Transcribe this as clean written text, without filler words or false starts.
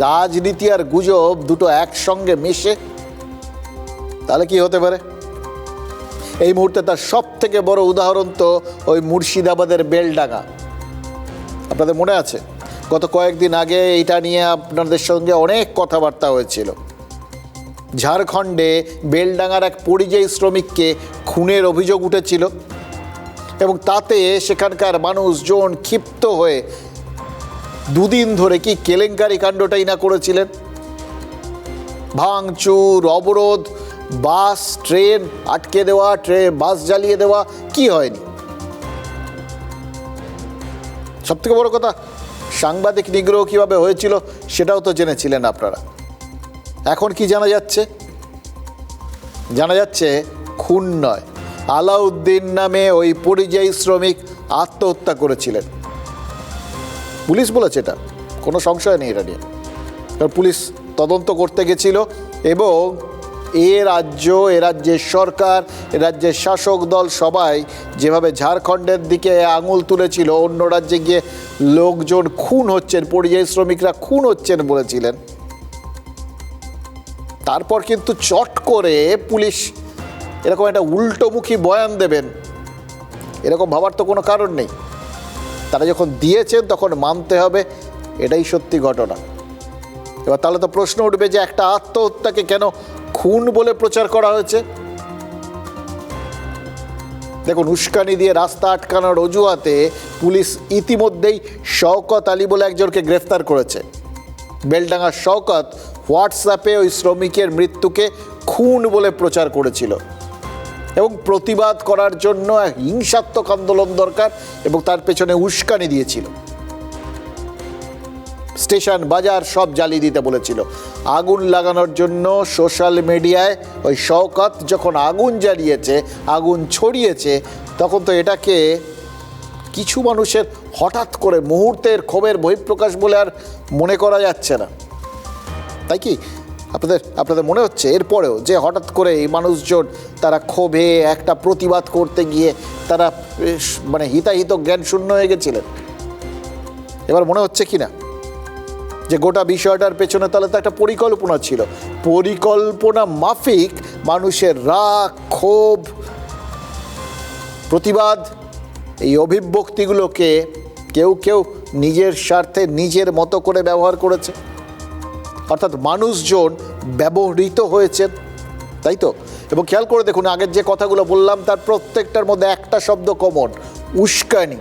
রাজনীতি আর গুজব দুটো একসঙ্গে মিশে তাহলে কি হতে পারে? এই মুহূর্তে তার সব থেকে বড় উদাহরণ তো ওই মুর্শিদাবাদের বেলডাঙ্গা। আপনাদের মনে আছে গত কয়েকদিন আগে এইটা নিয়ে আপনাদের সঙ্গে অনেক কথাবার্তা হয়েছিল। ঝাড়খণ্ডে বেলডাঙ্গার এক পরিযায়ী শ্রমিককে খুনের অভিযোগ উঠেছিল এবং তাতে সেখানকার মানুষজন ক্ষিপ্ত হয়ে দুদিন ধরে কি কেলেঙ্কারি কাণ্ডটাই না করেছিলেন। ভাঙচুর, অবরোধ, বাস ট্রেন আটকে দেওয়া, বাস জ্বালিয়ে দেওয়া, কি হয়নি? সব থেকে বড় কথা, সাংবাদিক নিগ্রহ কিভাবে হয়েছিল সেটাও তো জেনেছিলেন আপনারা। এখন কি জানা যাচ্ছে? জানা যাচ্ছে খুন নয়, আলাউদ্দিন নামে ওই পরিযায়ী শ্রমিক আত্মহত্যা করেছিলেন। পুলিশ বলেছে, এটা কোনো সংশয় নেই এটা নিয়ে, কারণ পুলিশ তদন্ত করতে গেছিল এবং এ রাজ্যের সরকার, এ রাজ্যের শাসক দল সবাই যেভাবে ঝাড়খণ্ডের দিকে আঙুল তুলেছিল, অন্য রাজ্যে গিয়ে লোকজন খুন হচ্ছেন, পরিযায়ী শ্রমিকরা খুন হচ্ছেন বলেছিলেন, তারপর কিন্তু চট করে পুলিশ এরকম একটা উল্টোমুখী বয়ান দেবেন, এরকম ভাবার তো কোনো কারণ নেই। তারা যখন দিয়েছেন তখন মানতে হবে এটাই সত্যি ঘটনা। এবার তাহলে তো প্রশ্ন উঠবে যে একটা আত্মহত্যাকে কেন খুন বলে প্রচার করা হয়েছে? দেখুন, উস্কানি দিয়ে রাস্তা আটকানোর অজুহাতে পুলিশ ইতিমধ্যেই শওকত আলী বলে একজনকে গ্রেফতার করেছে। বেলডাঙ্গার শওকত হোয়াটসঅ্যাপে ওই শ্রমিকের মৃত্যুকে খুন বলে প্রচার করেছিল এবং প্রতিবাদ করার জন্য হিংসাত্মক আন্দোলন দরকার এবং তার পেছনে উস্কানি দিয়েছিল। স্টেশন বাজার সব জ্বালিয়ে দিতে বলেছিল। আগুন লাগানোর জন্য সোশ্যাল মিডিয়ায় ওই শওকত যখন আগুন জ্বালিয়েছে, আগুন ছড়িয়েছে, তখন তো এটাকে কিছু মানুষের হঠাৎ করে মুহূর্তের ক্ষোভের বহিঃপ্রকাশ বলে আর মনে করা যাচ্ছে না, তাই কি? আপনাদের মনে হচ্ছে এরপরেও যে হঠাৎ করে এই মানুষজন তারা ক্ষোভে একটা প্রতিবাদ করতে গিয়ে তারা মানে হিতাহিত জ্ঞান শূন্য হয়ে গেছিলেন? এবার মনে হচ্ছে কি না যে গোটা বিষয়টার পেছনে তাহলে তো একটা পরিকল্পনা ছিল, পরিকল্পনা মাফিক মানুষের রাগ, ক্ষোভ, প্রতিবাদ, এই অভিব্যক্তিগুলোকে কেউ কেউ নিজের স্বার্থে নিজের মতো করে ব্যবহার করেছে, অর্থাৎ মানুষজন ব্যবহৃত হয়েছেন, তাই তো? এবং খেয়াল করে দেখুন, আগের যে কথাগুলো বললাম তার প্রত্যেকটার মধ্যে একটা শব্দ কমন, উস্কানি।